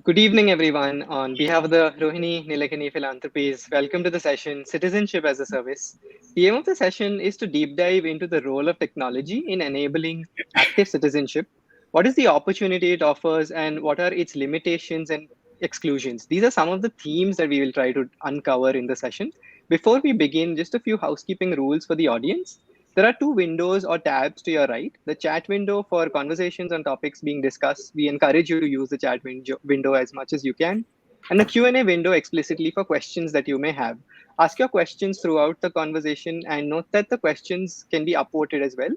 Good evening, everyone. On behalf of the Rohini Nilekani Philanthropies, welcome to the session Citizenship as a Service. The aim of the session is to deep dive into the role of technology in enabling active citizenship. What is the opportunity it offers, and what are its limitations and exclusions? These are some of the themes that we will try to uncover in the session. Before we begin, just a few housekeeping rules for the audience. There are two windows or tabs to your right. The chat window for conversations on topics being discussed. We encourage you to use the chat window as much as you can. And the Q&A window explicitly for questions that you may have. Ask your questions throughout the conversation and note that the questions can be upvoted as well.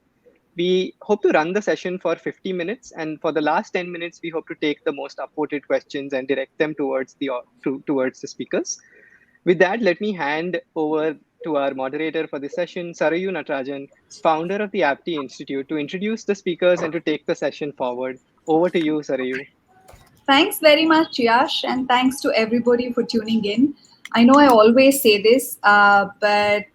We hope to run the session for 50 minutes, and for the last 10 minutes, we hope to take the most upvoted questions and direct them towards the speakers. With that, let me hand over to our moderator for the session, Sarayu Natarajan, founder of the Apti Institute, to introduce the speakers and to take the session forward. Over to you, Sarayu. Thanks very much, Yash, and thanks to everybody for tuning in. I know I always say this, but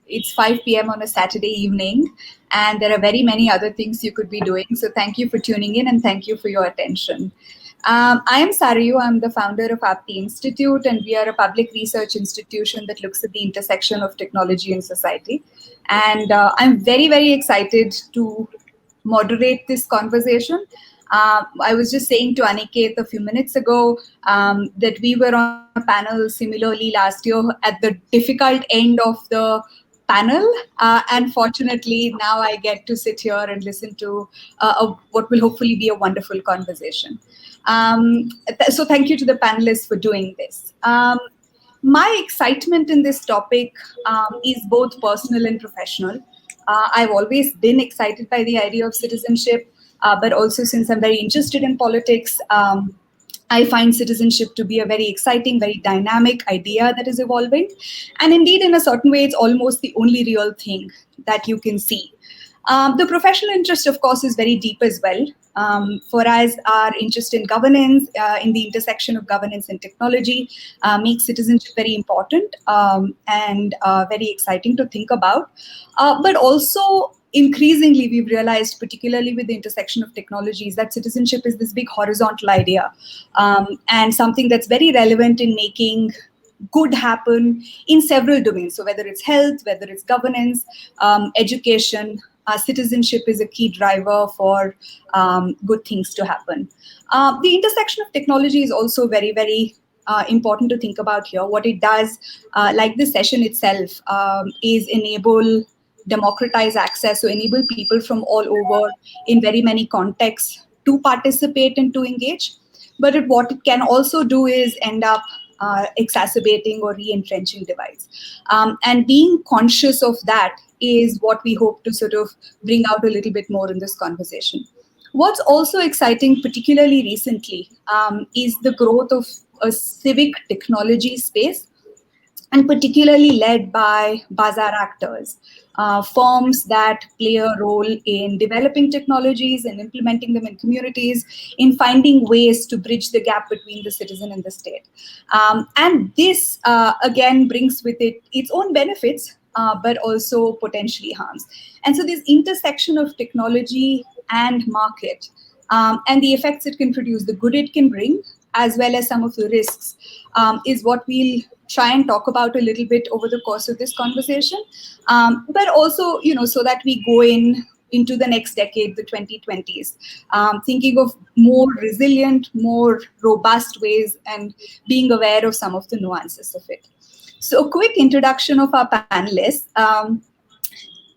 it's 5 p.m. on a Saturday evening, and there are very many other things you could be doing. So thank you for tuning in, and thank you for your attention. I am Sarayu. I'm the founder of Apti Institute, and we are a public research institution that looks at the intersection of technology and society. And I'm very, very excited to moderate this conversation. I was just saying to Aniket a few minutes ago that we were on a panel similarly last year at the difficult end of the panel, and fortunately now I get to sit here and listen to what will hopefully be a wonderful conversation. So thank you to the panelists for doing this. My excitement in this topic is both personal and professional. I've always been excited by the idea of citizenship, but also since I'm very interested in politics, I find citizenship to be a very exciting, very dynamic idea that is evolving. And indeed, in a certain way, it's almost the only real thing that you can see. The professional interest, of course, is very deep as well. For us, our interest in governance, in the intersection of governance and technology, makes citizenship very important and very exciting to think about. But also, increasingly, we've realized, particularly with the intersection of technologies, that citizenship is this big horizontal idea and something that's very relevant in making good happen in several domains. So whether it's health, whether it's governance, education, citizenship is a key driver for good things to happen. The intersection of technology is also very, very important to think about here. What it does, like this session itself, is enable democratize access, so enable people from all over in very many contexts to participate and to engage. But what it can also do is end up exacerbating or re-entrenching divides. And being conscious of that is what we hope to sort of bring out a little bit more in this conversation. What's also exciting, particularly recently, is the growth of a civic technology space, and particularly led by bazaar actors, firms that play a role in developing technologies and implementing them in communities, in finding ways to bridge the gap between the citizen and the state. And this, again, brings with it its own benefits, but also potentially harms. And so this intersection of technology and market and the effects it can produce, the good it can bring, as well as some of the risks, is what we'll try and talk about a little bit over the course of this conversation. But also, so that we go into the next decade, the 2020s, thinking of more resilient, more robust ways and being aware of some of the nuances of it. So a quick introduction of our panelists.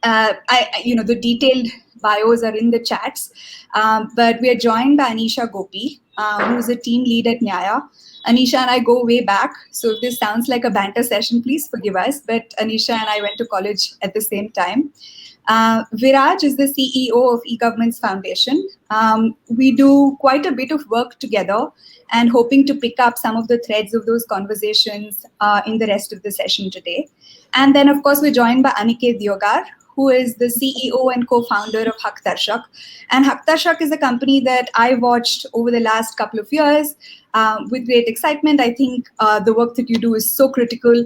The detailed bios are in the chats, but we are joined by Anisha Gopi, who is a team lead at Nyaya. Anisha and I go way back, so if this sounds like a banter session, please forgive us, but Anisha and I went to college at the same time. Viraj is the CEO of eGovernance Foundation. We do quite a bit of work together and hoping to pick up some of the threads of those conversations in the rest of the session today. And then, of course, we're joined by Aniket Diogar, who is the CEO and co-founder of Haktarshak. And Haktarshak is a company that I watched over the last couple of years with great excitement. I think the work that you do is so critical.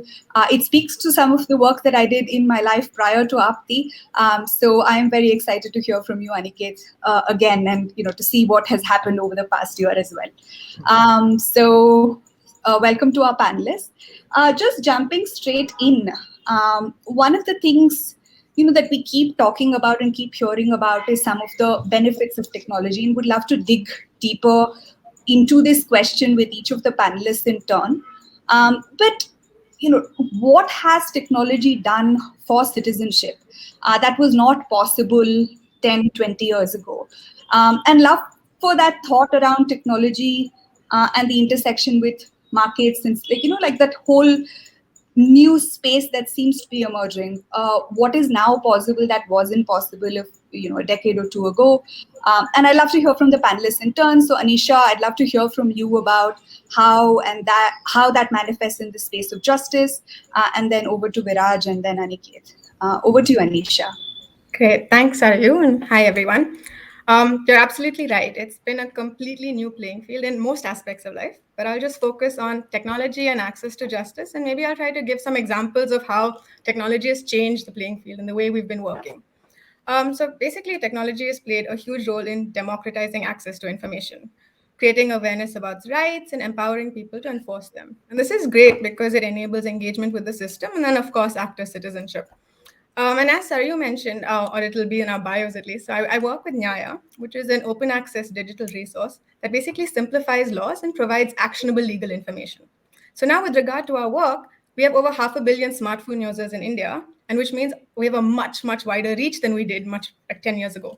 It speaks to some of the work that I did in my life prior to Apti. So I am very excited to hear from you, Aniket, again, and to see what has happened over the past year as well. Welcome to our panelists. Just jumping straight in, one of the things that we keep talking about and keep hearing about is some of the benefits of technology, and would love to dig deeper into this question with each of the panelists in turn. But what has technology done for citizenship that was not possible 10, 20 years ago? And love for that thought around technology and the intersection with markets, and like that whole new space that seems to be emerging. What is now possible that wasn't possible a decade or two ago? And I'd love to hear from the panelists in turn. So Anisha, I'd love to hear from you about how that manifests in the space of justice, and then over to Viraj and then Aniket. Over to you, Anisha. Great. Thanks, Sarju, and hi, everyone. You're absolutely right. It's been a completely new playing field in most aspects of life, but I'll just focus on technology and access to justice, and maybe I'll try to give some examples of how technology has changed the playing field and the way we've been working. So basically, technology has played a huge role in democratizing access to information, creating awareness about rights and empowering people to enforce them. And this is great because it enables engagement with the system and then, of course, active citizenship. And as Saryu mentioned, or it'll be in our bios at least, so I work with Nyaya, which is an open access digital resource that basically simplifies laws and provides actionable legal information. So now with regard to our work, we have over 500 million smartphone users in India, and which means we have a much, much wider reach than we did like 10 years ago.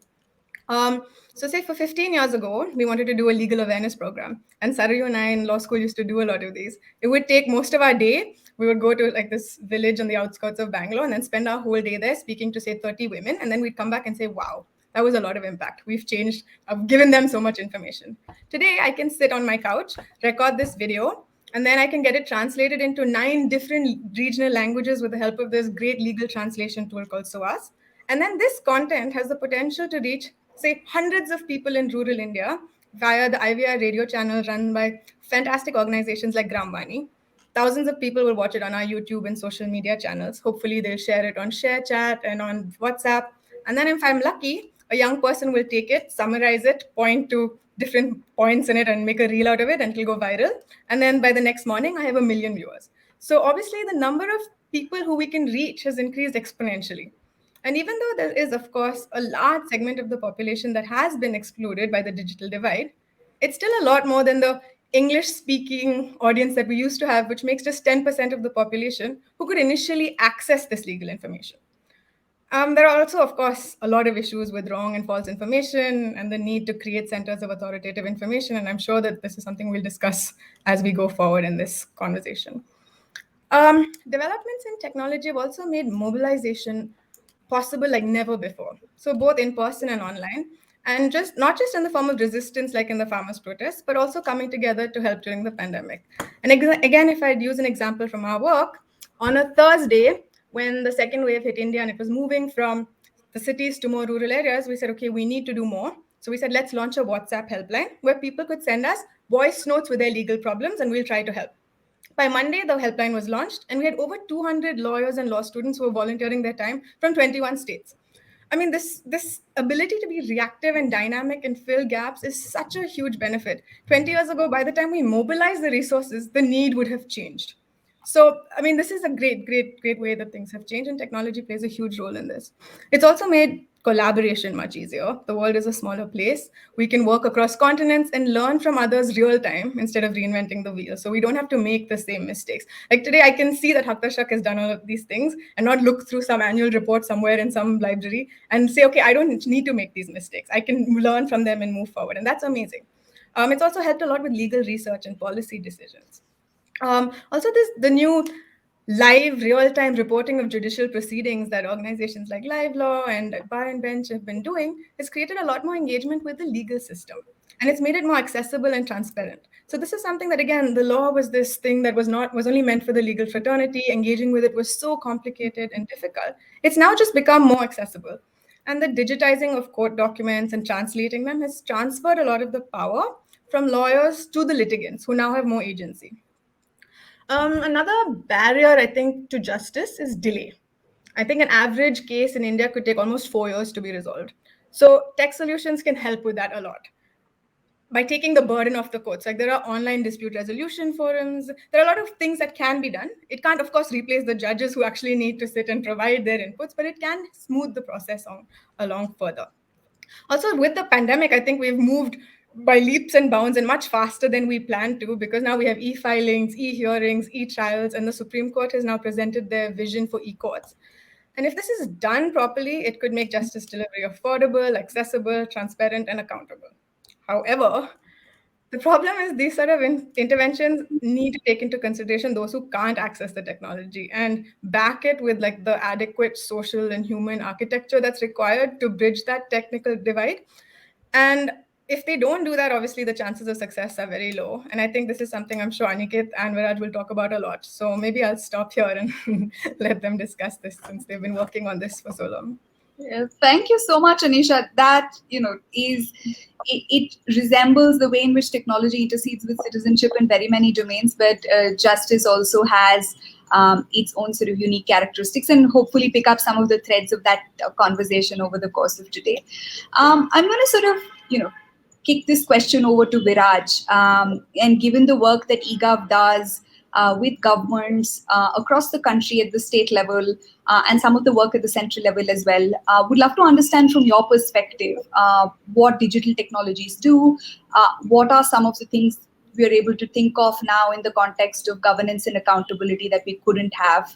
So say for 15 years ago, we wanted to do a legal awareness program. And Sarayu and I in law school used to do a lot of these. It would take most of our day. We would go to like this village on the outskirts of Bangalore and then spend our whole day there speaking to say 30 women. And then we'd come back and say, wow, that was a lot of impact. We've changed. I've given them so much information. Today, I can sit on my couch, record this video, and then I can get it translated into 9 different regional languages with the help of this great legal translation tool called CaaS. And then this content has the potential to reach, say, hundreds of people in rural India via the IVR radio channel run by fantastic organizations like Gramvani. Thousands of people will watch it on our YouTube and social media channels. Hopefully, they'll share it on ShareChat and on WhatsApp. And then if I'm lucky, a young person will take it, summarize it, point to different points in it and make a reel out of it, and it'll go viral. And then by the next morning, I have 1 million viewers. So obviously, the number of people who we can reach has increased exponentially. And even though there is, of course, a large segment of the population that has been excluded by the digital divide, it's still a lot more than the English-speaking audience that we used to have, which makes just 10% of the population who could initially access this legal information. There are also, of course, a lot of issues with wrong and false information and the need to create centers of authoritative information. And I'm sure that this is something we'll discuss as we go forward in this conversation. Developments in technology have also made mobilization possible like never before. So both in person and online, and just not just in the form of resistance like in the farmers' protests, but also coming together to help during the pandemic. And again, if I'd use an example from our work, on a Thursday, when the second wave hit India and it was moving from the cities to more rural areas, we said, okay, we need to do more. So we said, let's launch a WhatsApp helpline where people could send us voice notes with their legal problems and we'll try to help. By Monday, the helpline was launched, and we had over 200 lawyers and law students who were volunteering their time from 21 states. I mean, this ability to be reactive and dynamic and fill gaps is such a huge benefit. 20 years ago, by the time we mobilized the resources, the need would have changed. So, I mean, this is a great way that things have changed, and technology plays a huge role in this. It's also made collaboration much easier. The world is a smaller place. We can work across continents and learn from others real time instead of reinventing the wheel. So we don't have to make the same mistakes. Like today, I can see that Haktarshak has done all of these things and not look through some annual report somewhere in some library and say, okay, I don't need to make these mistakes. I can learn from them and move forward. And that's amazing. It's also helped a lot with legal research and policy decisions. Also, the new live real-time reporting of judicial proceedings that organizations like Live Law and Bar and Bench have been doing has created a lot more engagement with the legal system. and it's made it more accessible and transparent. So this is something that, again, the law was this thing that was only meant for the legal fraternity. Engaging with it was so complicated and difficult. It's now just become more accessible. And the digitizing of court documents and translating them has transferred a lot of the power from lawyers to the litigants, who now have more agency. Another barrier, I think, to justice is delay. I think an average case in India could take almost 4 years to be resolved. So tech solutions can help with that a lot by taking the burden off the courts. Like, there are online dispute resolution forums. There are a lot of things that can be done. It can't, of course, replace the judges who actually need to sit and provide their inputs, but it can smooth the process along further. Also, with the pandemic, I think we've moved by leaps and bounds and much faster than we planned to, because now we have e-filings, e-hearings, e-trials, and the Supreme Court has now presented their vision for e-courts. And if this is done properly, it could make justice delivery affordable, accessible, transparent, and accountable. However, the problem is these sort of interventions need to take into consideration those who can't access the technology and back it with like the adequate social and human architecture that's required to bridge that technical divide. And if they don't do that, obviously the chances of success are very low. And I think this is something I'm sure Aniket and Viraj will talk about a lot. So maybe I'll stop here and let them discuss this, since they've been working on this for so long. Yeah, thank you so much, Anisha. That, it resembles the way in which technology intercedes with citizenship in very many domains, but justice also has its own sort of unique characteristics, and hopefully pick up some of the threads of that conversation over the course of today. I'm going to sort of, kick this question over to Viraj. And given the work that eGov does with governments across the country at the state level, and some of the work at the central level as well, would love to understand from your perspective what digital technologies do, what are some of the things we are able to think of now in the context of governance and accountability that we couldn't have,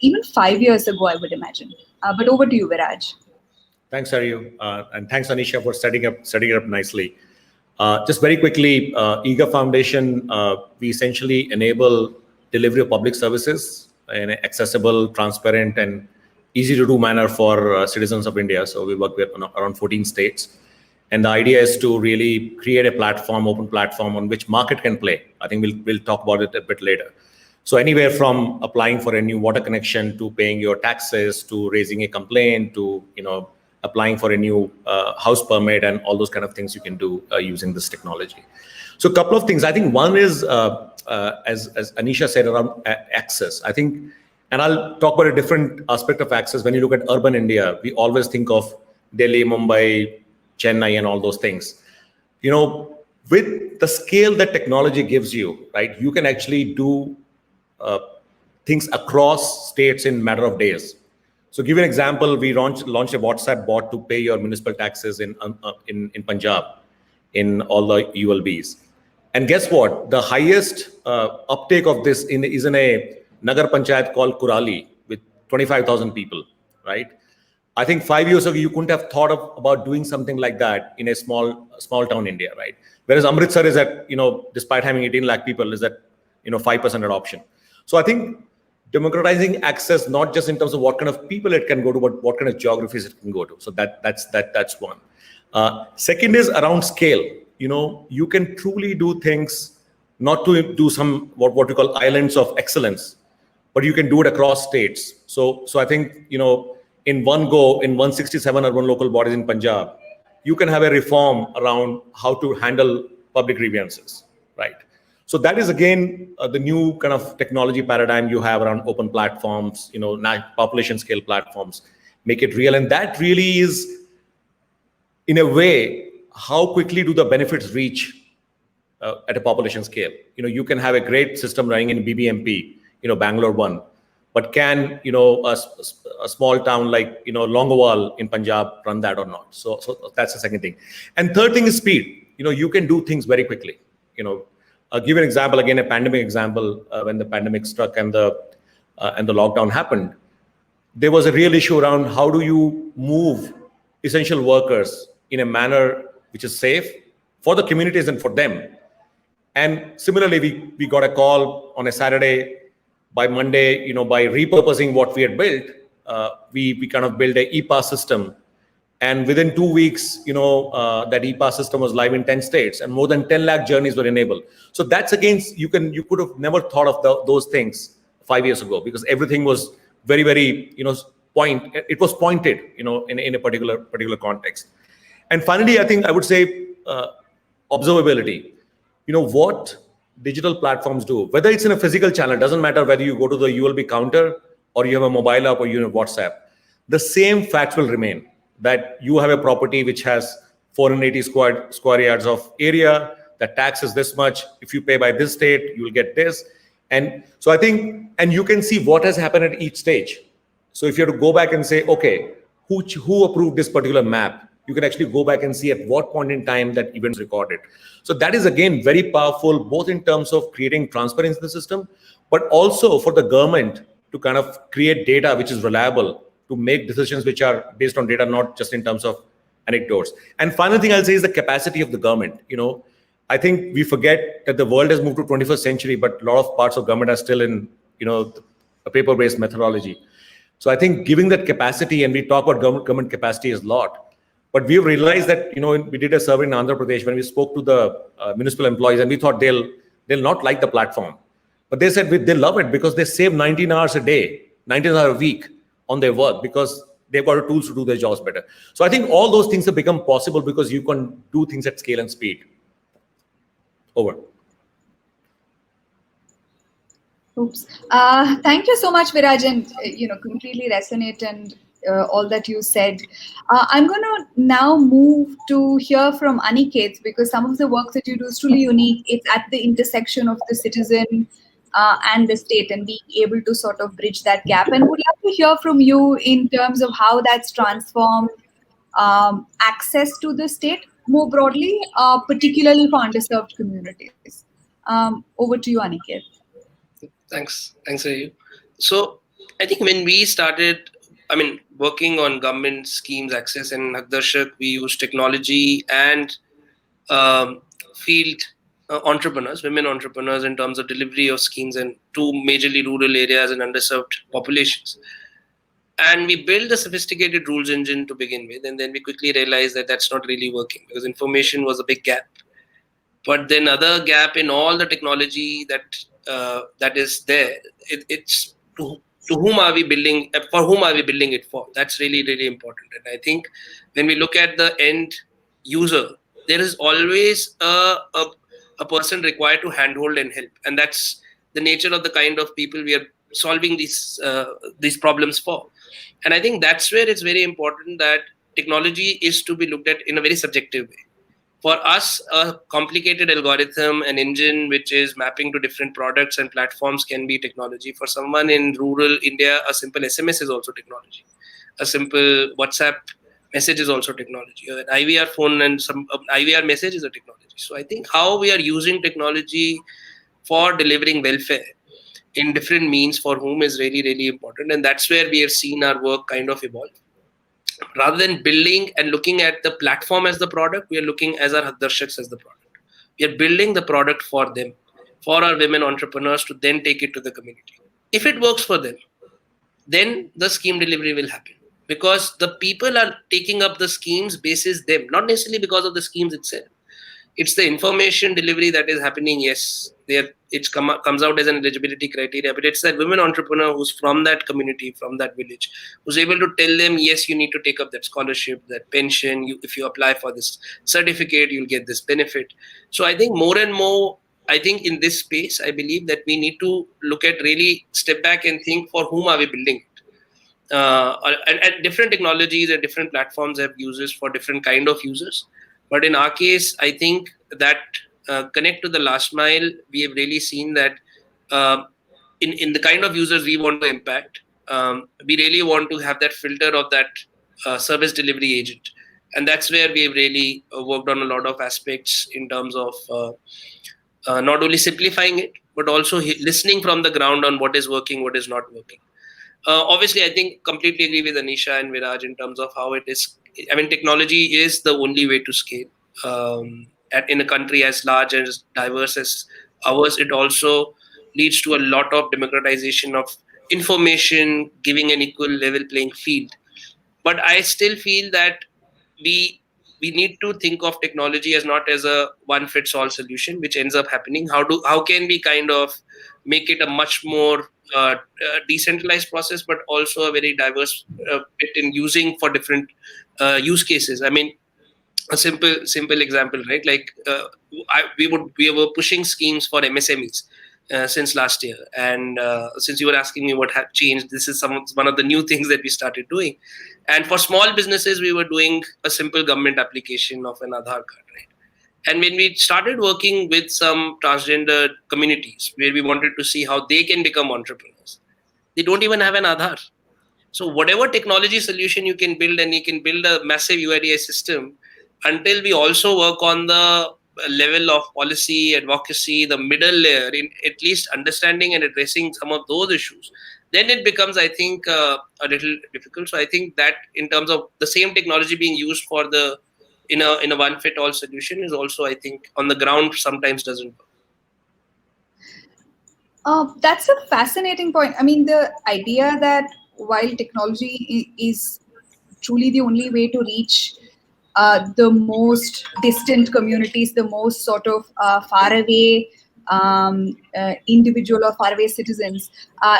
even 5 years ago, I would imagine. But over to you, Viraj. Thanks, Aryu, and thanks, Anisha, for setting it up nicely. Just very quickly, eGov Foundation, we essentially enable delivery of public services in an accessible, transparent, and easy to do manner for citizens of India. So we work with around 14 states. And the idea is to really create a platform, open platform on which market can play. I think we'll talk about it a bit later. So anywhere from applying for a new water connection, to paying your taxes, to raising a complaint, to applying for a new house permit, and all those kind of things you can do using this technology. So a couple of things. I think one is, as Anisha said, around access. I think, and I'll talk about a different aspect of access. When you look at urban India, we always think of Delhi, Mumbai, Chennai, and all those things. With the scale that technology gives you, right, you can actually do things across states in a matter of days. So give you an example, we launched a WhatsApp bot to pay your municipal taxes in Punjab, in all the ULBs. And guess what? The highest uptake of this is in a Nagar Panchayat called Kurali with 25,000 people, right? I think 5 years ago, you couldn't have thought about doing something like that in a small town India, right? Whereas Amritsar is at, despite having 18 lakh people, is at, 5% adoption. So I think democratizing access, not just in terms of what kind of people it can go to, but what kind of geographies it can go to. So that's one. Second is around scale. You can truly do things, not to do some what we call islands of excellence, but you can do it across states. So I think, in one go, in 167 urban local bodies in Punjab, you can have a reform around how to handle public grievances, right? So that is, again, the new kind of technology paradigm you have around open platforms, population scale platforms, make it real. And that really is, in a way, how quickly do the benefits reach at a population scale? You can have a great system running in BBMP, Bangalore one, but can, a small town like, Longowal in Punjab run that or not? So that's the second thing. And third thing is speed. You can do things very quickly. I'll give you an example, again, a pandemic example. When the pandemic struck and the lockdown happened, there was a real issue around how do you move essential workers in a manner which is safe for the communities and for them. And similarly, we got a call on a Saturday. By Monday, by repurposing what we had built, we kind of built a e-pass system. And within 2 weeks, that e-pass system was live in 10 states, and more than 10 lakh journeys were enabled. So that's against, you could have never thought of those things 5 years ago, because everything was very, very, it was pointed, in a particular context. And finally, I think I would say observability. What digital platforms do, whether it's in a physical channel, doesn't matter whether you go to the ULB counter or you have a mobile app or you have WhatsApp, the same facts will remain, that you have a property which has 480 square yards of area, the tax is this much, if you pay by this date, you will get this. And so I think, and you can see what has happened at each stage. So if you have to go back and say, okay, who approved this particular map, you can actually go back and see at what point in time that event was recorded. So that is, again, very powerful, both in terms of creating transparency in the system, but also for the government to kind of create data which is reliable, to make decisions which are based on data, not just in terms of anecdotes. And final thing I'll say is the capacity of the government. I think we forget that the world has moved to 21st century, but a lot of parts of government are still in, a paper-based methodology. So I think giving that capacity, and we talk about government capacity is a lot, but we've realized that, we did a survey in Andhra Pradesh when we spoke to the municipal employees, and we thought they'll not like the platform. But they said they love it because they save 19 hours a day, 19 hours a week on their work, because they've got the tools to do their jobs better. So I think all those things have become possible because you can do things at scale and speed. Over. Oops. Thank you so much, Viraj, and completely resonate and all that you said. I'm going to now move to hear from Aniket, because some of the work that you do is truly unique. It's at the intersection of the citizen and the state, and being able to sort of bridge that gap. And would love to hear from you in terms of how that's transformed access to the state more broadly, particularly for underserved communities. Over to you, Aniket. Thanks, Rayu. So I think when we started, working on government schemes access and Hakdarshak, we use technology and field entrepreneurs, women entrepreneurs, in terms of delivery of schemes in two majorly rural areas and underserved populations. And we built a sophisticated rules engine to begin with, and then we quickly realized that that's not really working, because information was a big gap. But then other gap in all the technology that is there, it's to whom are we building, for whom are we building it for? That's really, really important. And I think when we look at the end user, there is always a person required to handhold and help. And that's the nature of the kind of people we are solving these problems for. And I think that's where it's very important that technology is to be looked at in a very subjective way. For us, a complicated algorithm, an engine which is mapping to different products and platforms can be technology. For someone in rural India, a simple SMS is also technology. A simple WhatsApp message is also technology. An IVR phone and some IVR message is a technology. So I think how we are using technology for delivering welfare in different means for whom is really, really important. And that's where we have seen our work kind of evolve. Rather than building and looking at the platform as the product, we are looking as our Hakdarshaks as the product. We are building the product for them, for our women entrepreneurs to then take it to the community. If it works for them, then the scheme delivery will happen, because the people are taking up the schemes basis them, not necessarily because of the schemes itself. It's the information delivery that is happening. Yes, it comes out as an eligibility criteria, but it's that women entrepreneur who's from that community, from that village, who's able to tell them, yes, you need to take up that scholarship, that pension. If you apply for this certificate, you'll get this benefit. So I think more and more, in this space, I believe that we need to look at, really step back and think, for whom are we building it? And different technologies and different platforms have uses for different kind of users. But in our case, I think that connect to the last mile, we have really seen that in the kind of users we want to impact, we really want to have that filter of that service delivery agent. And that's where we have really worked on a lot of aspects in terms of not only simplifying it, but also listening from the ground on what is working, what is not working. Obviously, I think completely agree with Anisha and Viraj in terms of how it is. Technology is the only way to scale. In a country as large and as diverse as ours, it also leads to a lot of democratization of information, giving an equal level playing field. But I still feel that we need to think of technology as not as a one fits all solution, which ends up happening. How can we kind of make it a much more decentralized process, but also a very diverse bit in using for different use cases. I mean, a simple example, right? Like we were pushing schemes for MSMEs since last year, and since you were asking me what had changed, this is one of the new things that we started doing. And for small businesses, we were doing a simple government application of an Aadhaar card, right? And when we started working with some transgender communities, where we wanted to see how they can become entrepreneurs, they don't even have an Aadhaar. So whatever technology solution you can build, and you can build a massive UIDI system, until we also work on the level of policy advocacy, the middle layer, in at least understanding and addressing some of those issues, then it becomes, I think, a little difficult. So I think that in terms of the same technology being used for the in a one fit all solution is also, I think, on the ground sometimes doesn't work. That's a fascinating point. I mean, the idea that while technology is truly the only way to reach the most distant communities, the most sort of far away individual or far away citizens,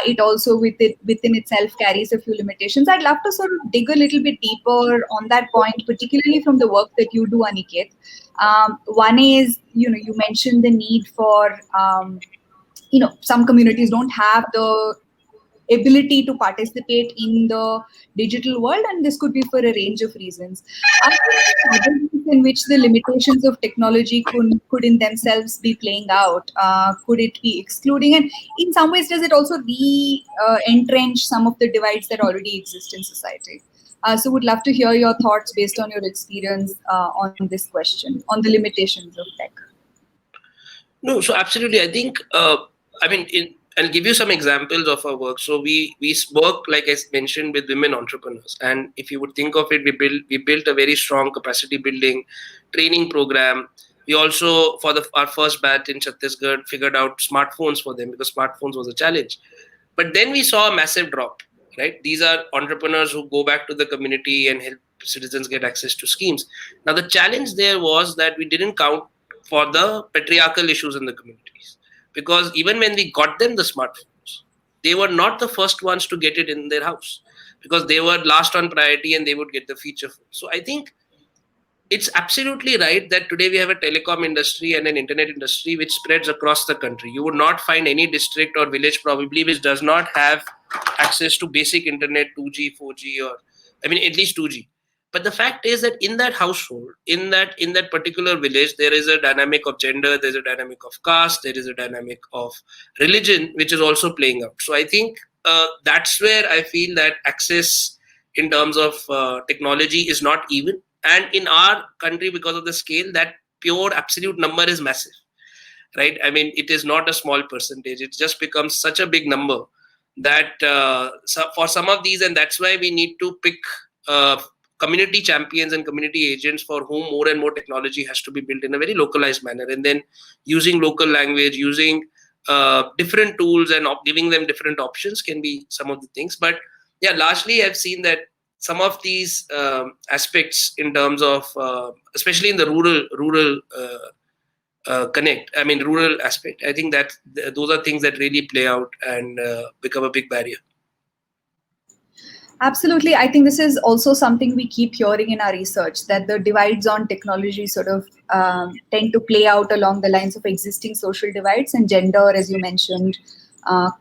it also within itself carries a few limitations. I'd love to sort of dig a little bit deeper on that point, particularly from the work that you do, Aniket. One is, you mentioned the need for some communities don't have the ability to participate in the digital world, and this could be for a range of reasons. Are there other ways in which the limitations of technology could in themselves be playing out? Could it be excluding? And in some ways, does it also entrench some of the divides that already exist in society? So would love to hear your thoughts based on your experience on this question, on the limitations of tech. No, so absolutely. I think, I'll give you some examples of our work. So we work, like I mentioned, with women entrepreneurs. And if you would think of it, we built a very strong capacity building training program. We also, for our first batch in Chhattisgarh, figured out smartphones for them, because smartphones was a challenge. But then we saw a massive drop, right? These are entrepreneurs who go back to the community and help citizens get access to schemes. Now, the challenge there was that we didn't count for the patriarchal issues in the communities, because even when we got them the smartphones, they were not the first ones to get it in their house, because they were last on priority and they would get the feature phone. So I think it's absolutely right that today we have a telecom industry and an internet industry which spreads across the country. You would not find any district or village probably which does not have access to basic internet, 2G, 4G, or at least 2G. But the fact is that in that household, in that particular village, there is a dynamic of gender, there's a dynamic of caste, there is a dynamic of religion, which is also playing out. So I think that's where I feel that access in terms of technology is not even. And in our country, because of the scale, that pure absolute number is massive, right? It is not a small percentage. It just becomes such a big number that for some of these, and that's why we need to pick community champions and community agents for whom more and more technology has to be built in a very localized manner, and then using local language, using different tools and giving them different options can be some of the things. But yeah, largely I've seen that some of these aspects in terms of, especially in the rural rural aspect, I think that those are things that really play out and become a big barrier. Absolutely. I think this is also something we keep hearing in our research, that the divides on technology sort of tend to play out along the lines of existing social divides, and gender, as you mentioned,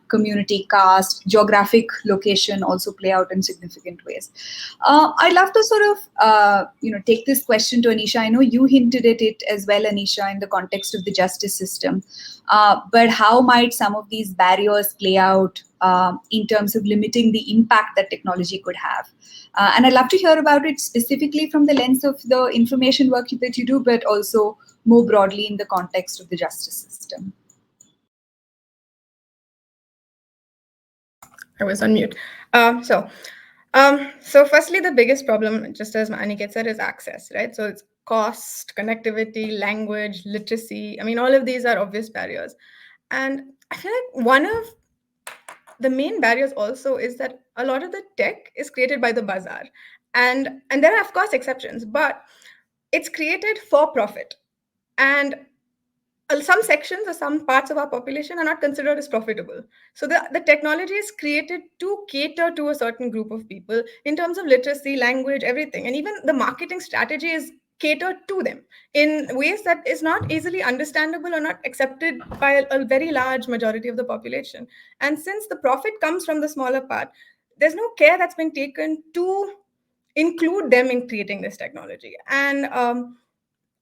community, caste, geographic location also play out in significant ways. I'd love to sort of, take this question to Anisha. I know you hinted at it as well, Anisha, in the context of the justice system. But how might some of these barriers play out in terms of limiting the impact that technology could have? And I'd love to hear about it specifically from the lens of the information work that you do, but also more broadly in the context of the justice system. I was on mute. So firstly, the biggest problem, just as Aniket said, is access, right? So it's cost, connectivity, language, literacy. All of these are obvious barriers. And I feel like one of the main barriers also is that a lot of the tech is created by the bazaar. And there are, of course, exceptions, but it's created for profit. And some sections or some parts of our population are not considered as profitable. So the technology is created to cater to a certain group of people in terms of literacy, language, everything. And even the marketing strategy is catered to them in ways that is not easily understandable or not accepted by a very large majority of the population. And since the profit comes from the smaller part, there's no care that's been taken to include them in creating this technology. And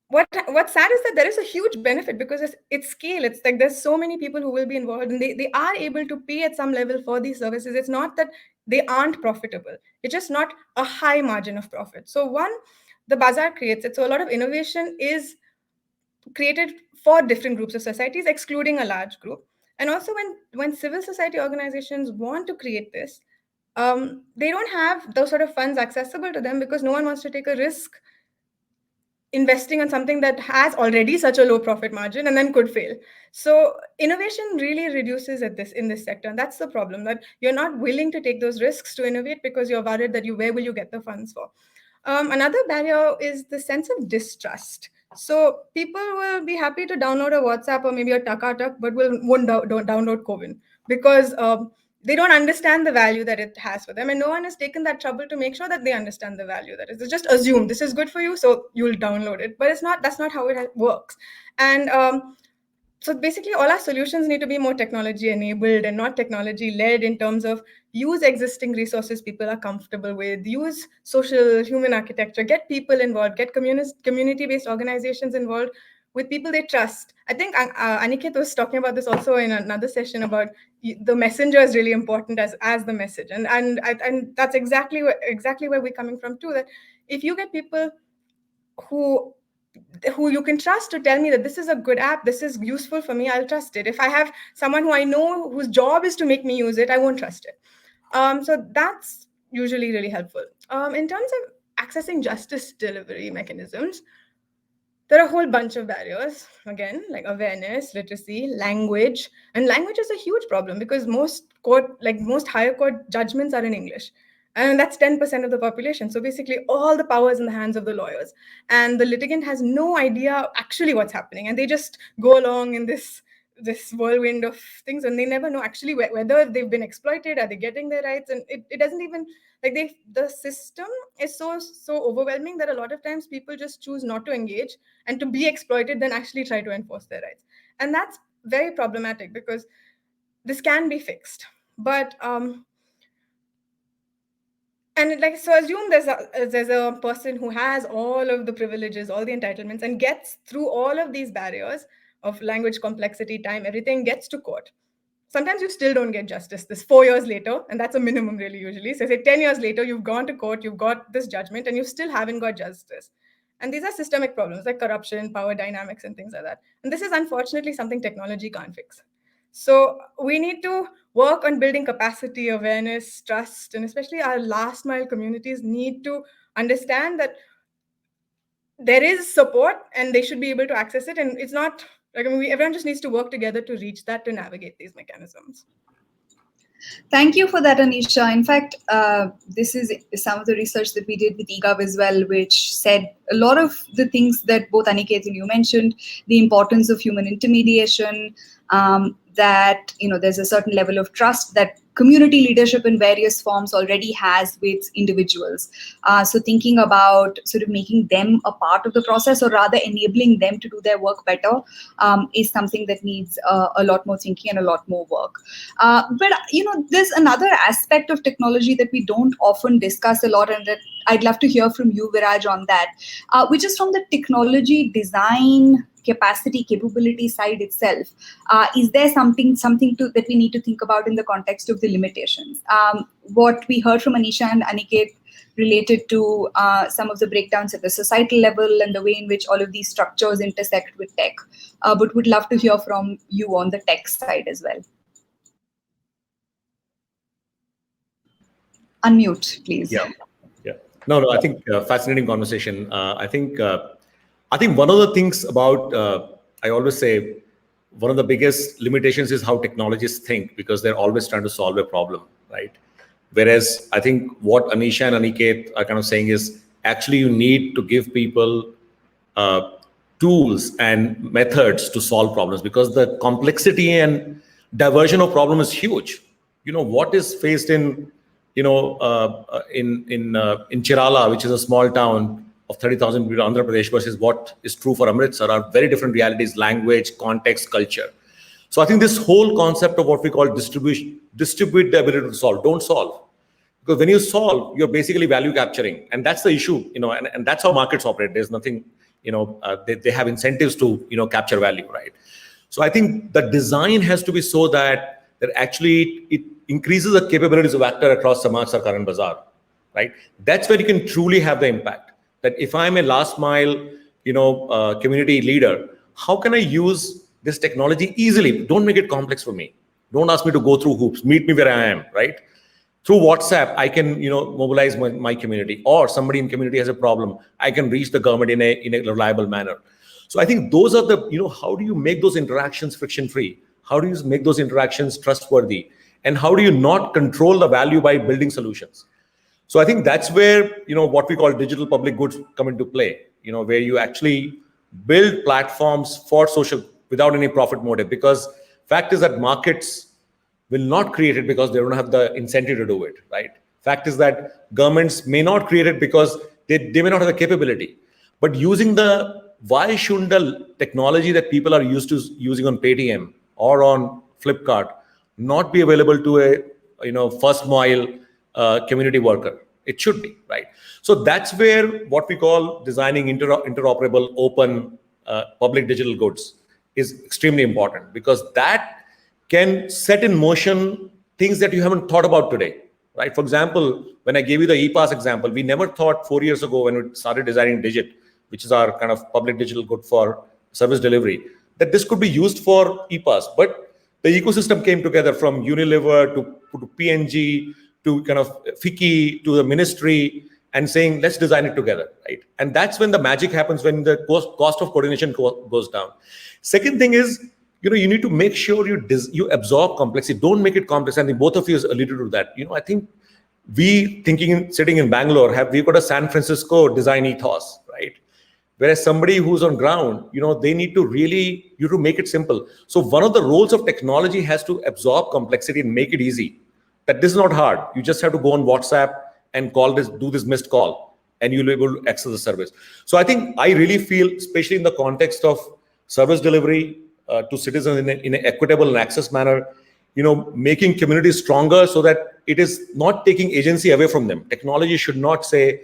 what's sad is that there is a huge benefit because it's scale. It's like there's so many people who will be involved, and they are able to pay at some level for these services. It's not that they aren't profitable. It's just not a high margin of profit. So one, the bazaar creates it. So a lot of innovation is created for different groups of societies, excluding a large group. And also when civil society organizations want to create this, they don't have those sort of funds accessible to them because no one wants to take a risk investing on something that has already such a low profit margin and then could fail. So innovation really reduces in this sector. And that's the problem, that you're not willing to take those risks to innovate because you're worried that where will you get the funds for? Another barrier is the sense of distrust. So people will be happy to download a WhatsApp or maybe a Takatak, but won't download Covin because they don't understand the value that it has for them, and no one has taken that trouble to make sure that they understand the value that is. They just assume this is good for you, so you'll download it, but it's not. That's not how it works. And so basically, all our solutions need to be more technology enabled and not technology led, in terms of use existing resources people are comfortable with, use social human architecture, get people involved, get community based organizations involved with people they trust. I think Aniket was talking about this also in another session about the messenger is really important as the message, and that's exactly where we're coming from too. That if you get people who you can trust to tell me that this is a good app, this is useful for me, I'll trust it. If I have someone who I know whose job is to make me use it, I won't trust it. So that's usually really helpful. In terms of accessing justice delivery mechanisms, there are a whole bunch of barriers, again, like awareness, literacy, language. And language is a huge problem because most higher court judgments are in English. And that's 10% of the population. So basically all the power is in the hands of the lawyers. And the litigant has no idea actually what's happening. And they just go along in this whirlwind of things, and they never know actually whether they've been exploited, are they getting their rights, and it doesn't even, like, the system is so overwhelming that a lot of times people just choose not to engage and to be exploited than actually try to enforce their rights. And that's very problematic because this can be fixed, but and like, so assume there's a person who has all of the privileges, all the entitlements, and gets through all of these barriers of language complexity, time, everything, gets to court. Sometimes you still don't get justice this 4 years later, and that's a minimum really usually. So say 10 years later, you've gone to court, you've got this judgment, and you still haven't got justice. And these are systemic problems like corruption, power dynamics, and things like that. And this is unfortunately something technology can't fix. So we need to work on building capacity, awareness, trust, and especially our last mile communities need to understand that there is support and they should be able to access it. And it's not like, everyone just needs to work together to reach that, to navigate these mechanisms. Thank you for that, Anisha. In fact, this is some of the research that we did with eGov as well, which said a lot of the things that both Aniket and you mentioned, the importance of human intermediation, that there's a certain level of trust that community leadership in various forms already has with individuals. So thinking about sort of making them a part of the process, or rather enabling them to do their work better, is something that needs a lot more thinking and a lot more work. But there's another aspect of technology that we don't often discuss a lot, and that I'd love to hear from you, Viraj, on that, which is from the technology design capability side itself. Is there something that we need to think about in the context of the limitations? What we heard from Anisha and Aniket related to some of the breakdowns at the societal level and the way in which all of these structures intersect with tech. But would love to hear from you on the tech side as well. Unmute, please. Yeah. No, I think fascinating conversation. I think one of the things about, I always say, one of the biggest limitations is how technologists think, because they're always trying to solve a problem, right? Whereas I think what Anisha and Aniket are kind of saying is actually you need to give people tools and methods to solve problems, because the complexity and diversion of problem is huge. What is faced in in Chirala, which is a small town of 30,000 people, Andhra Pradesh, versus what is true for Amritsar, are very different realities: language, context, culture. So I think this whole concept of what we call distribute the ability to solve. Don't solve. Because when you solve, you're basically value capturing. And that's the issue, and that's how markets operate. There's nothing, they have incentives to, capture value, right? So I think the design has to be so that actually it increases the capabilities of actor across Samaaj, Sarkar, and Bazaar, right? That's where you can truly have the impact. That if I'm a last mile, community leader, how can I use this technology easily? Don't make it complex for me. Don't ask me to go through hoops. Meet me where I am, right? Through WhatsApp, I can, mobilize my community, or somebody in community has a problem, I can reach the government in a reliable manner. So I think those are the, how do you make those interactions friction-free? How do you make those interactions trustworthy? And how do you not control the value by building solutions? So I think that's where, what we call digital public goods come into play, where you actually build platforms for social without any profit motive. Because fact is that markets will not create it because they don't have the incentive to do it, right? Fact is that governments may not create it because they may not have the capability. But why shouldn't the technology that people are used to using on Paytm or on Flipkart not be available to a first mile community worker? It should be, right? So that's where what we call designing interoperable, open public digital goods is extremely important, because that can set in motion things that you haven't thought about today, right? For example, when I gave you the e-pass example, we never thought 4 years ago when we started designing Digit, which is our kind of public digital good for service delivery, that this could be used for e-pass. But the ecosystem came together, from Unilever to P&G to kind of FICCI to the ministry, and saying, let's design it together, right? And that's when the magic happens, when the cost of coordination goes down. Second thing is, you need to make sure you absorb complexity. Don't make it complex. And both of you alluded to that. I think sitting in Bangalore, we've got a San Francisco design ethos, right? Whereas somebody who's on ground, they need to really, to make it simple. So one of the roles of technology has to absorb complexity and make it easy. That this is not hard. You just have to go on WhatsApp and do this missed call, and you'll be able to access the service. So I think I really feel, especially in the context of service delivery, to citizens in an equitable and access manner, making communities stronger so that it is not taking agency away from them. Technology should not say,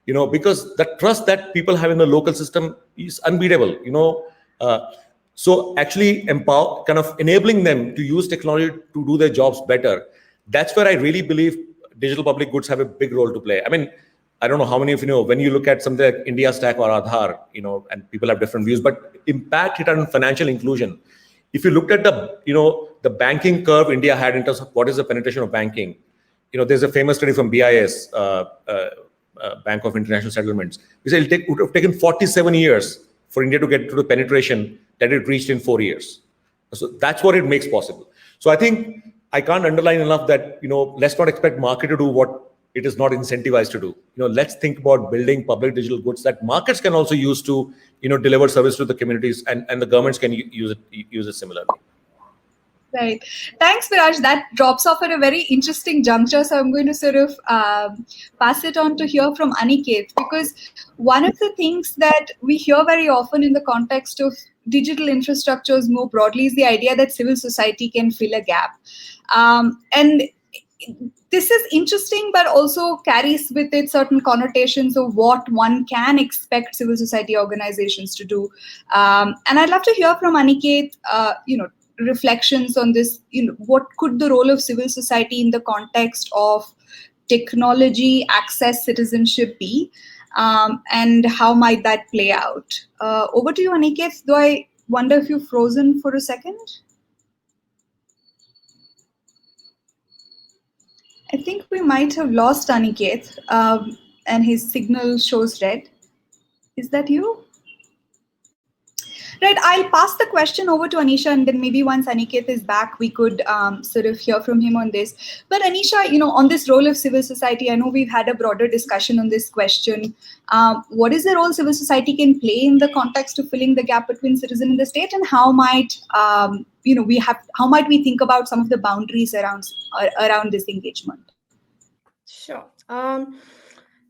because the trust that people have in the local system is unbeatable, so actually enabling them to use technology to do their jobs better. That's where I really believe digital public goods have a big role to play. I mean, I don't know how many of you know, when you look at something like India Stack or Aadhaar, and people have different views, but impact it on financial inclusion. If you looked at the banking curve India had in terms of what is the penetration of banking, there's a famous study from BIS, Bank of International Settlements. We say it would have taken 47 years for India to get to the penetration that it reached in 4 years. So that's what it makes possible. So I think I can't underline enough that, let's not expect market to do what it is not incentivized to do. Let's think about building public digital goods that markets can also use to, deliver service to the communities, and the governments can use it similarly. Right. Thanks, Viraj. That drops off at a very interesting juncture. So I'm going to sort of pass it on to hear from Aniket, because one of the things that we hear very often in the context of digital infrastructures more broadly is the idea that civil society can fill a gap. And this is interesting, but also carries with it certain connotations of what one can expect civil society organizations to do. And I'd love to hear from Aniket, reflections on this. What could the role of civil society in the context of technology, access, citizenship be? And how might that play out? Over to you, Aniket. Though I wonder if you've frozen for a second. I think we might have lost Aniket, and his signal shows red. Is that you? Right, I'll pass the question over to Anisha, and then maybe once Aniket is back, we could sort of hear from him on this. But Anisha, on this role of civil society, I know we've had a broader discussion on this question. What is the role civil society can play in the context of filling the gap between citizen and the state, and how might how might we think about some of the boundaries around this engagement? Sure.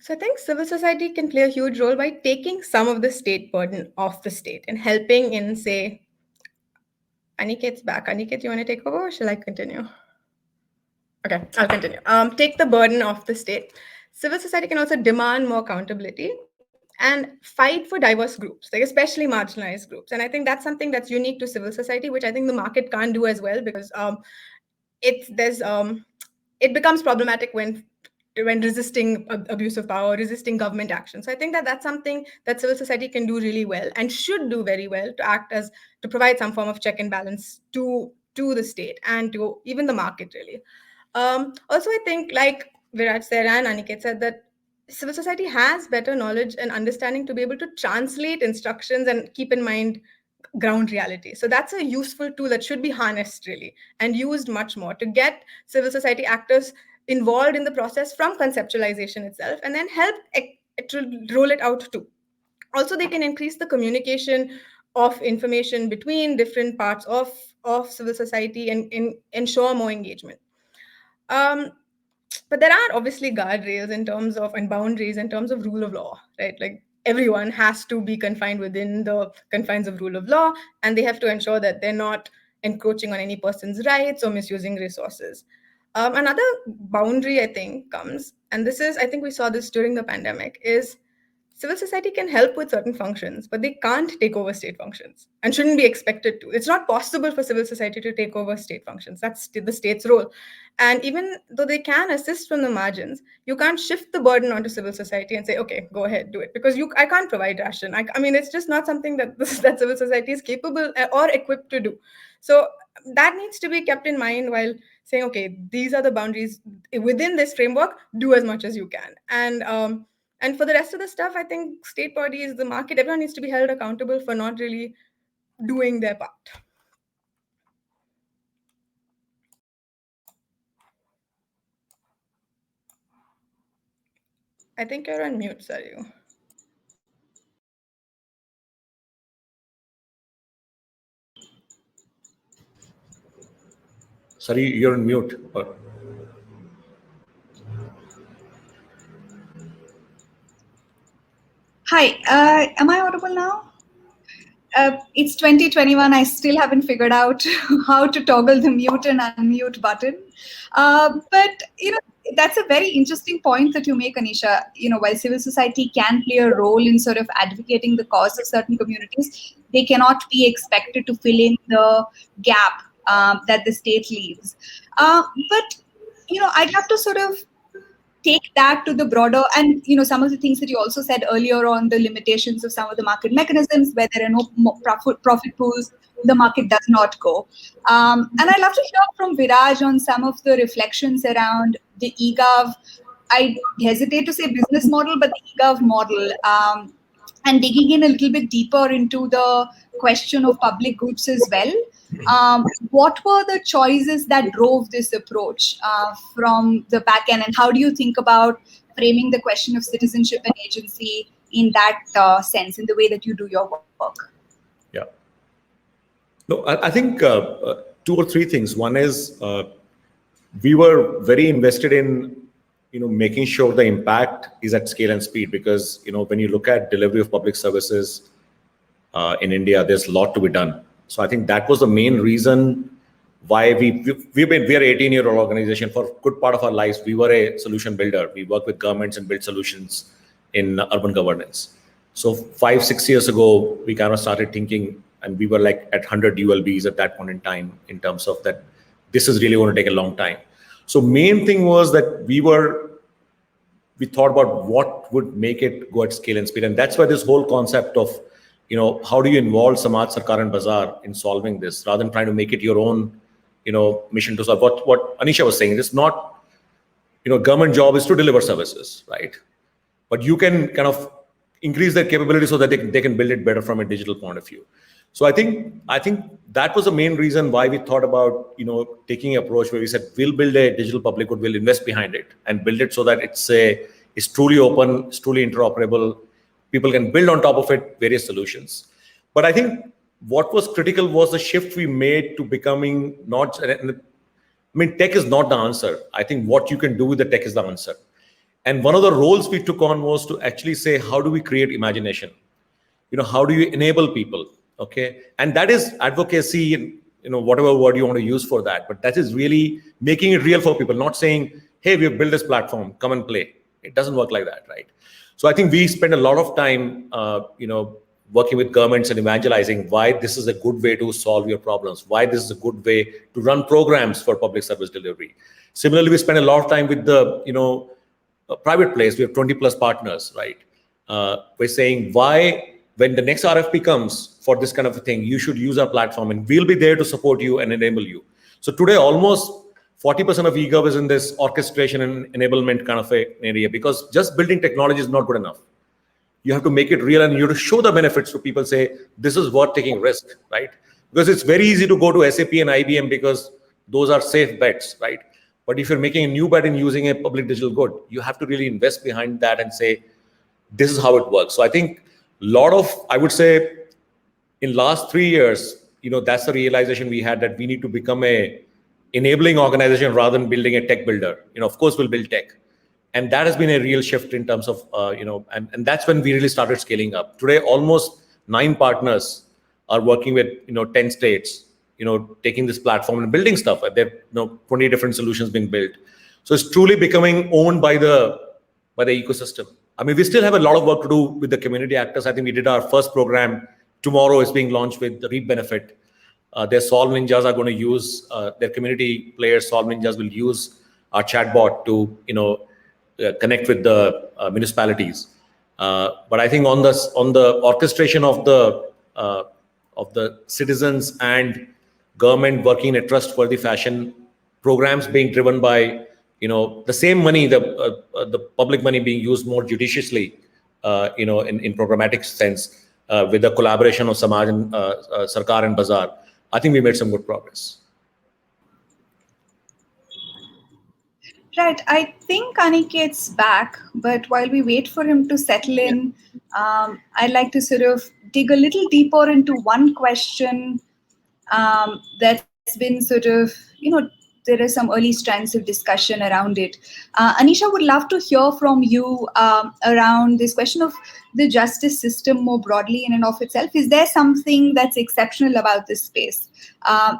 So I think civil society can play a huge role by taking some of the state burden off the state and helping in, say, Aniket's back. Aniket, you want to take over or shall I continue? Okay, I'll continue. Take the burden off the state. Civil society can also demand more accountability and fight for diverse groups, like especially marginalized groups. And I think that's something that's unique to civil society, which I think the market can't do as well, because it becomes problematic when resisting abuse of power, resisting government action. So I think that that's something that civil society can do really well and should do very well to provide some form of check and balance to the state and to even the market, really. Also, I think, like Viraj said and Aniket said, that civil society has better knowledge and understanding to be able to translate instructions and keep in mind ground reality. So that's a useful tool that should be harnessed, really, and used much more to get civil society actors involved in the process from conceptualization itself, and then help to roll it out too. Also, they can increase the communication of information between different parts of civil society and ensure more engagement. But there are obviously guardrails and boundaries in terms of rule of law, right? Like, everyone has to be confined within the confines of rule of law, and they have to ensure that they're not encroaching on any person's rights or misusing resources. Another boundary, I think, comes, and I think we saw this during the pandemic, is civil society can help with certain functions, but they can't take over state functions and shouldn't be expected to. It's not possible for civil society to take over state functions. That's the state's role. And even though they can assist from the margins, you can't shift the burden onto civil society and say, okay, go ahead, do it. Because I can't provide ration. I mean, it's just not something that civil society is capable or equipped to do. So that needs to be kept in mind while saying, okay, these are the boundaries. Within this framework, do as much as you can. And for the rest of the stuff, I think state bodies, the market, everyone needs to be held accountable for not really doing their part. I think you're on mute, Saryu. Sorry, you're on mute. Hi, am I audible now? It's 2021. I still haven't figured out how to toggle the mute and unmute button. But that's a very interesting point that you make, Anisha. While civil society can play a role in sort of advocating the cause of certain communities, they cannot be expected to fill in the gap that the state leaves. But I'd have to sort of take that to the broader, and some of the things that you also said earlier on the limitations of some of the market mechanisms where there are no profit pools, the market does not go. And I'd love to hear from Viraj on some of the reflections around the eGov. I hesitate to say business model, but the eGov model, and digging in a little bit deeper into the question of public goods as well. What were the choices that drove this approach from the back end, and how do you think about framing the question of citizenship and agency in that sense, in the way that you do your work? Yeah. No, I think 2 or 3 things. One is we were very invested in making sure the impact is at scale and speed, because when you look at delivery of public services in India, there's a lot to be done. So I think that was the main reason why we are an 18-year-old organization. For a good part of our lives, we were a solution builder. We work with governments and build solutions in urban governance. So 5-6 years ago, we kind of started thinking, and we were like at 100 ULBs at that point in time, in terms of that this is really going to take a long time. So main thing was that we thought about what would make it go at scale and speed. And that's why this whole concept of how do you involve Samaaj, Sarkar and Bazaar in solving this, rather than trying to make it your own, mission to solve. What Anisha was saying, it's not, government job is to deliver services, right? But you can kind of increase their capability so that they can build it better from a digital point of view. So I think that was the main reason why we thought about taking an approach where we said we'll build a digital public good, we'll invest behind it and build it so that it's truly open, it's truly interoperable. People can build on top of it various solutions. But I think what was critical was the shift we made to becoming not. I mean, tech is not the answer. I think what you can do with the tech is the answer. And one of the roles we took on was to actually say, how do we create imagination? How do you enable people? Okay. And that is advocacy, and whatever word you want to use for that. But that is really making it real for people, not saying, hey, we've built this platform, come and play. It doesn't work like that, right? So I think we spend a lot of time, working with governments and evangelizing why this is a good way to solve your problems, why this is a good way to run programs for public service delivery. Similarly, we spend a lot of time with the, private players. We have 20 plus partners, right? We're saying why, when the next RFP comes for this kind of a thing, you should use our platform and we'll be there to support you and enable you. So today, almost 40% of eGov is in this orchestration and enablement kind of an area, because just building technology is not good enough. You have to make it real and you have to show the benefits to people, say, this is worth taking risk, right? Because it's very easy to go to SAP and IBM because those are safe bets, right? But if you're making a new bet in using a public digital good, you have to really invest behind that and say, this is how it works. So I think I would say in last 3 years, that's the realization we had, that we need to become a enabling organization rather than building a tech builder. Of course, we'll build tech. And that has been a real shift in terms of, and that's when we really started scaling up. Today, almost 9 partners are working with, 10 states, taking this platform and building stuff. There are 20 different solutions being built. So it's truly becoming owned by the ecosystem. I mean, we still have a lot of work to do with the community actors. I think we did our first program. Tomorrow is being launched with the Reap Benefit. Their Solve Ninjas are going to use, their community players, Solve Ninjas will use our chatbot to, connect with the municipalities. But I think on the orchestration of the citizens and government working in a trustworthy fashion, programs being driven by the same money, the public money being used more judiciously, in programmatic sense, with the collaboration of Samaaj and Sarkar and Bazaar. I think we made some good progress. Right. I think Aniket's back, but while we wait for him to settle in, I'd like to sort of dig a little deeper into one question that's been sort of, there are some early strands of discussion around it. Anisha, would love to hear from you around this question of the justice system more broadly in and of itself. Is there something that's exceptional about this space?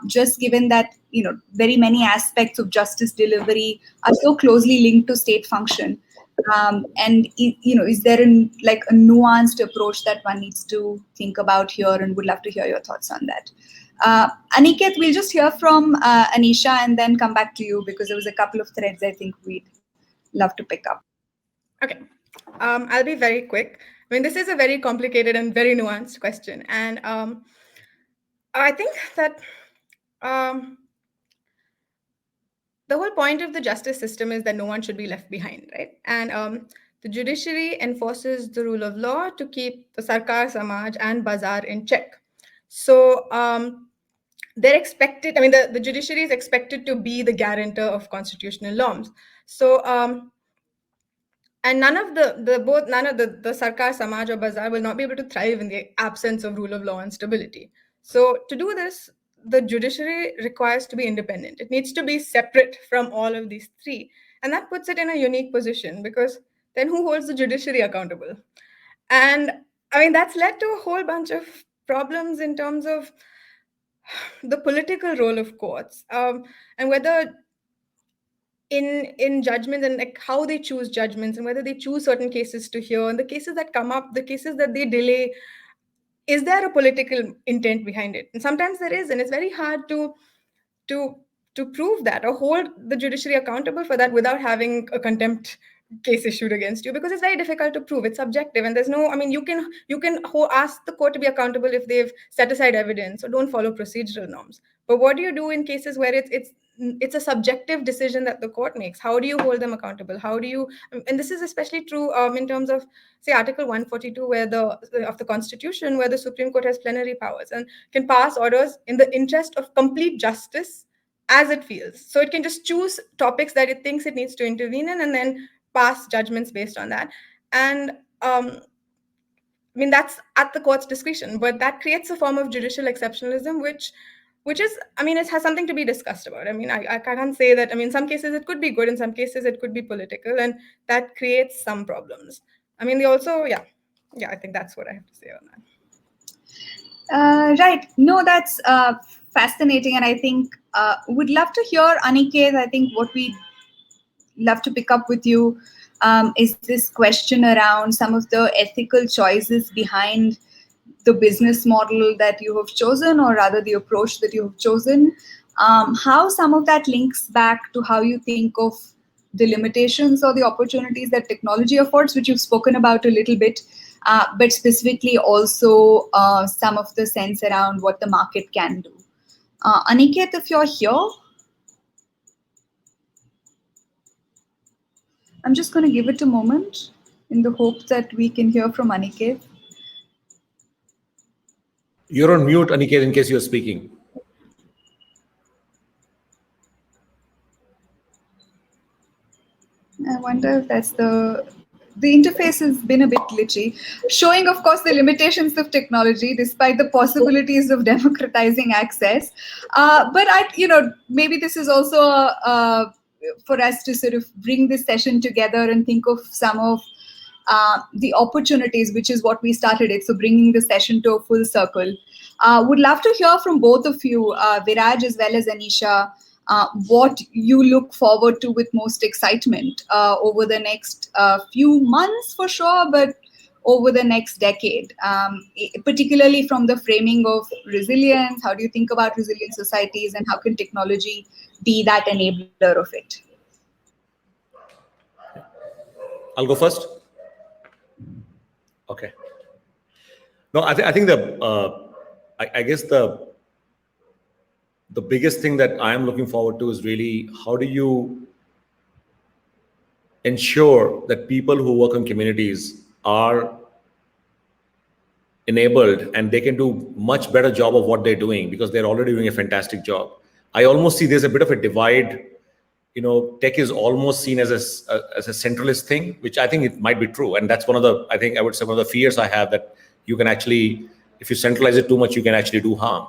Just given that, very many aspects of justice delivery are so closely linked to state function. And, is there a nuanced approach that one needs to think about here, and would love to hear your thoughts on that. Aniket, we'll just hear from Anisha and then come back to you, because there was a couple of threads I think we'd love to pick up. Okay. I'll be very quick. I mean, this is a very complicated and very nuanced question. And I think that the whole point of the justice system is that no one should be left behind, right? And the judiciary enforces the rule of law to keep the Sarkar, Samaj, and Bazaar in check. So they're expected, I mean, the judiciary is expected to be the guarantor of constitutional norms. So, and none of the Sarkar, Samaj, or Bazaar will not be able to thrive in the absence of rule of law and stability. So to do this, the judiciary requires to be independent. It needs to be separate from all of these three. And that puts it in a unique position, because then who holds the judiciary accountable? And I mean, that's led to a whole bunch of problems in terms of the political role of courts, and whether in judgments, and like how they choose judgments, and whether they choose certain cases to hear, and the cases that come up, the cases that they delay, is there a political intent behind it? And sometimes there is, and it's very hard to prove that or hold the judiciary accountable for that without having a contempt case issued against you, because it's very difficult to prove. It's subjective, and there's no, I mean, you can ask the court to be accountable if they've set aside evidence or don't follow procedural norms. But what do you do in cases where it's it's a subjective decision that the court makes. How do you hold them accountable? How do you, and this is especially true in terms of, say, Article 142 of the Constitution, where the Supreme Court has plenary powers and can pass orders in the interest of complete justice as it feels. So it can just choose topics that it thinks it needs to intervene in and then pass judgments based on that. And I mean, that's at the court's discretion, but that creates a form of judicial exceptionalism, which is, I mean, it has something to be discussed about. I mean, I can't say that, I mean, in some cases it could be good, in some cases it could be political, and that creates some problems. I mean, they also, yeah, I think that's what I have to say on that. Right. No, that's fascinating. And I think would love to hear, Aniket, I think what we love to pick up with you is this question around some of the ethical choices behind the business model that you have chosen, or rather the approach that you have chosen. How some of that links back to how you think of the limitations or the opportunities that technology affords, which you've spoken about a little bit, but specifically also some of the sense around what the market can do. Aniket, if you're here, I'm just going to give it a moment in the hope that we can hear from Aniket. You're on mute, Aniket, in case you're speaking. I wonder if that's the interface has been a bit glitchy, showing, of course, the limitations of technology despite the possibilities of democratizing access. But maybe this is also for us to sort of bring this session together and think of some of the opportunities, which is what we started it. So bringing the session to a full circle. Would love to hear from both of you, Viraj as well as Anisha, what you look forward to with most excitement over the next few months for sure, but over the next decade, particularly from the framing of resilience. How do you think about resilient societies, and how can technology be that enabler of it? I'll go first. Okay. No, I think I guess the biggest thing that I am looking forward to is really how do you ensure that people who work in communities are enabled and they can do much better job of what they're doing because they're already doing a fantastic job. I almost see there's a bit of a divide. Tech is almost seen as a centralist thing, which I think it might be true. And that's one of the fears I have, that you can actually, if you centralize it too much, you can actually do harm.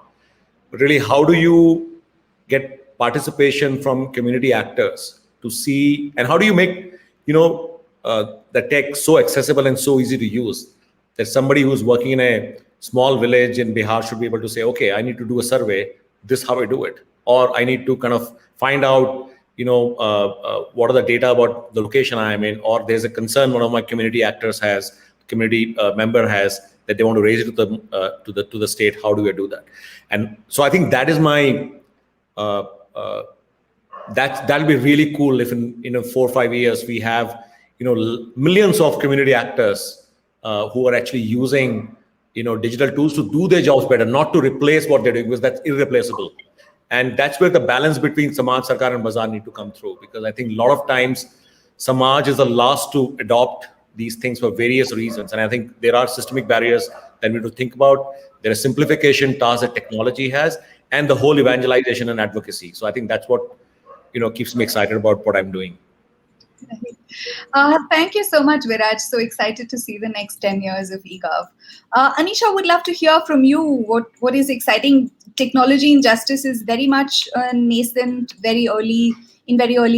But really, how do you get participation from community actors to see, and how do you make, the tech so accessible and so easy to use that somebody who's working in a small village in Bihar should be able to say, okay, I need to do a survey, this is how I do it. Or I need to kind of find out, what are the data about the location I am in, or there's a concern one of my community actors has, community member has, that they want to raise it to the state. How do we do that? And so I think that is my that'll be really cool if in 4 or 5 years we have millions of community actors who are actually using digital tools to do their jobs better, not to replace what they're doing, because that's irreplaceable. And that's where the balance between Samaj, Sarkar and Bazaar need to come through, because I think a lot of times Samaj is the last to adopt these things for various reasons. And I think there are systemic barriers that we need to think about. There are simplification tasks that technology has, and the whole evangelization and advocacy. So I think that's what keeps me excited about what I'm doing. Thank you so much, Viraj. So excited to see the next 10 years of eGov. Anisha, would love to hear from you. What is exciting? Technology in justice is very much nascent, very early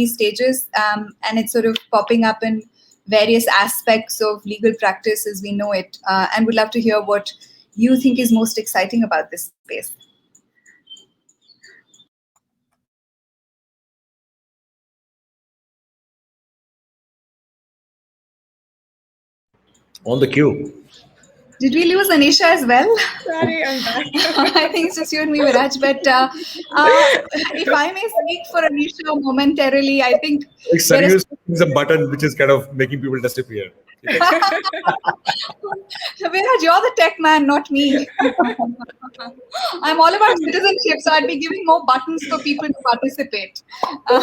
stages, and it's sort of popping up in various aspects of legal practice as we know it. And would love to hear what you think is most exciting about this space. On the queue. Did we lose Anisha as well? Sorry, I'm back. I think it's just you and me, Viraj. But if I may speak for Anisha momentarily, I think Saryu is a button which is kind of making people disappear. Viraj, you're the tech man, not me. I'm all about citizenship, so I'd be giving more buttons for people to participate. No,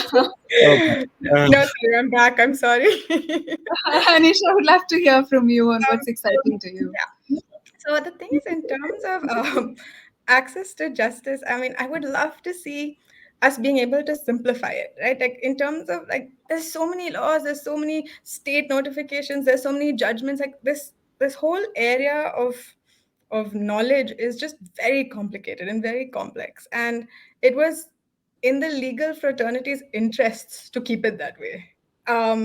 sorry, I'm back. I'm sorry. Anisha, I would love to hear from you on what's exciting to you. Yeah. So the thing is, in terms of access to justice, I mean, I would love to see us being able to simplify it, right? Like in terms of like, there's so many laws, there's so many state notifications, there's so many judgments. Like this whole area of knowledge is just very complicated and very complex, and it was in the legal fraternity's interests to keep it that way.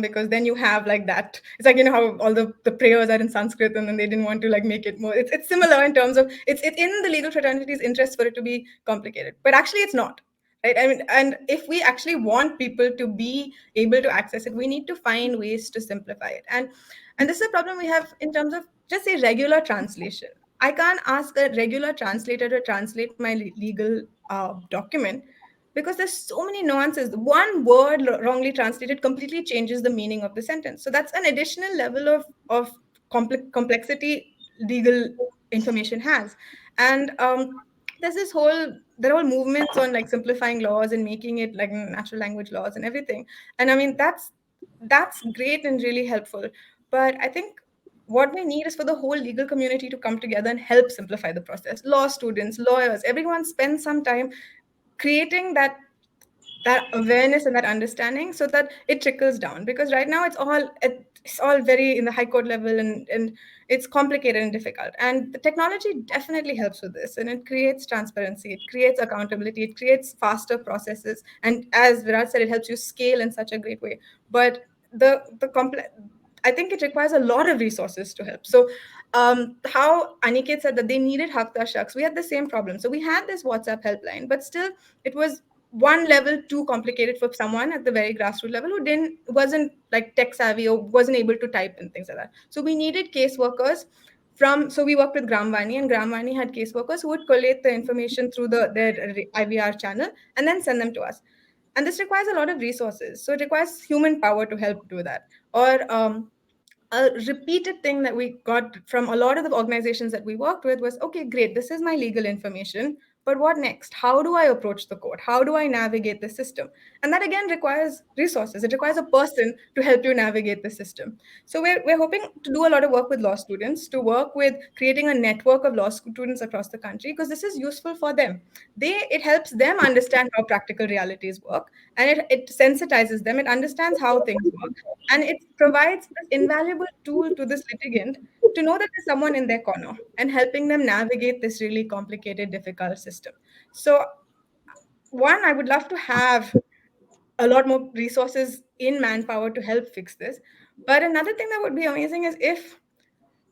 Because then you have like that. It's like, you know, how all the prayers are in Sanskrit, and then they didn't want to like make it more. It's similar in terms of it's in the legal fraternity's interest for it to be complicated, but actually it's not. Right? I mean, and if we actually want people to be able to access it, we need to find ways to simplify it. And this is a problem we have in terms of just say regular translation. I can't ask a regular translator to translate my legal document, because there's so many nuances. One word wrongly translated completely changes the meaning of the sentence. So that's an additional level of complexity legal information has. And there are all movements on like simplifying laws and making it like natural language laws and everything. And I mean, that's great and really helpful. But I think what we need is for the whole legal community to come together and help simplify the process. Law students, lawyers, everyone spend some time creating that awareness and that understanding so that it trickles down. Because right now it's all very in the high court level, and it's complicated and difficult. And the technology definitely helps with this, and it creates transparency, it creates accountability, it creates faster processes, and as Virat said, it helps you scale in such a great way. But I think it requires a lot of resources to help. So how Aniket said that they needed Hafta Shaks, we had the same problem. So we had this WhatsApp helpline, but still it was one level too complicated for someone at the very grassroots level who wasn't like tech savvy or wasn't able to type and things like that. So we needed caseworkers so we worked with Gramvani, and Gramvani had caseworkers who would collate the information through their IVR channel and then send them to us. And this requires a lot of resources. So it requires human power to help do that. Or a repeated thing that we got from a lot of the organizations that we worked with was, okay, great, this is my legal information, but what next? How do I approach the court? How do I navigate the system? And that again requires resources. It requires a person to help you navigate the system. So we're hoping to do a lot of work with law students, to work with creating a network of law students across the country, because this is useful for them. It helps them understand how practical realities work, and it sensitizes them, it understands how things work, and it provides this invaluable tool to this litigant to know that there's someone in their corner and helping them navigate this really complicated, difficult system. So, one, I would love to have a lot more resources in manpower to help fix this. But another thing that would be amazing is if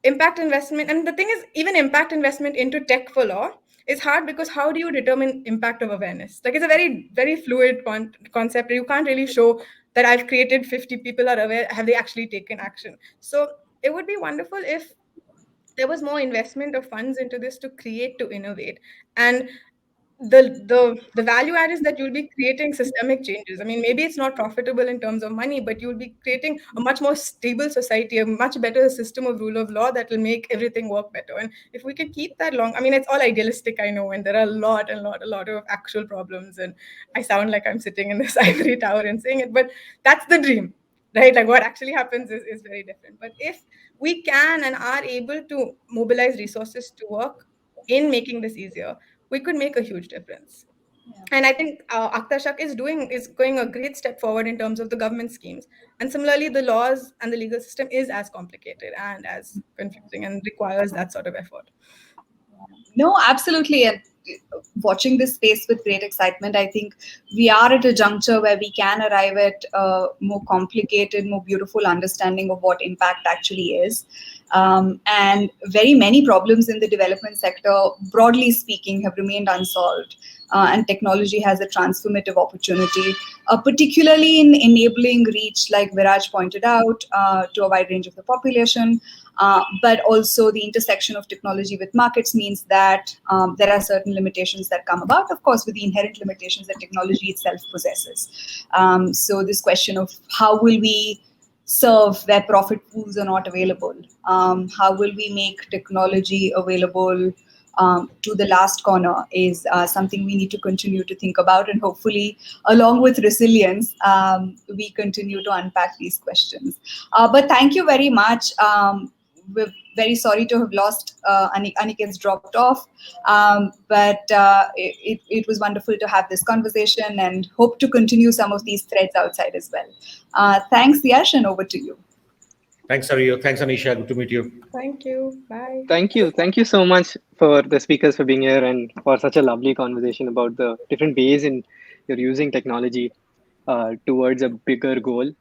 impact investment, and the thing is, even impact investment into tech for law is hard, because how do you determine impact of awareness? Like, it's a very, very fluid concept. You can't really show that I've created 50 people are aware, have they actually taken action? So it would be wonderful if there was more investment of funds into this to create, to innovate. And the value add is that you'll be creating systemic changes. I mean, maybe it's not profitable in terms of money, but you'll be creating a much more stable society, a much better system of rule of law that will make everything work better. And if we could keep that long, I mean, it's all idealistic, I know, and there are a lot of actual problems, and I sound like I'm sitting in this ivory tower and saying it, but that's the dream, right? Like, what actually happens is very different. But if we can and are able to mobilize resources to work in making this easier, we could make a huge difference. Yeah. And I think Akhtar Shak is going a great step forward in terms of the government schemes. And similarly, the laws and the legal system is as complicated and as confusing and requires that sort of effort. No, absolutely. And watching this space with great excitement, I think we are at a juncture where we can arrive at a more complicated, more beautiful understanding of what impact actually is. And very many problems in the development sector, broadly speaking, have remained unsolved. And technology has a transformative opportunity, particularly in enabling reach, like Viraj pointed out, to a wide range of the population. But also the intersection of technology with markets means that there are certain limitations that come about, of course, with the inherent limitations that technology itself possesses. So this question of how will we serve where profit pools are not available? How will we make technology available to the last corner is something we need to continue to think about, and hopefully, along with resilience, we continue to unpack these questions. But thank you very much. We're very sorry to have lost Aniket's dropped off, but it was wonderful to have this conversation, and hope to continue some of these threads outside as well. Thanks, Yash, and over to you. Thanks, Sarayu. Thanks, Anisha. Good to meet you. Thank you. Bye. Thank you. Thank you so much for the speakers for being here and for such a lovely conversation about the different ways in you're using technology towards a bigger goal.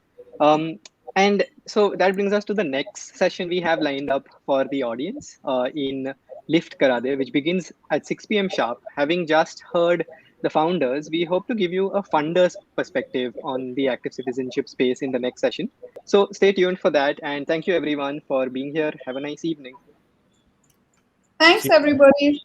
And so that brings us to the next session we have lined up for the audience in Lift Karade, which begins at 6 p.m. sharp. Having just heard the founders, we hope to give you a funder's perspective on the active citizenship space in the next session. So stay tuned for that. And thank you everyone for being here. Have a nice evening. Thanks, everybody.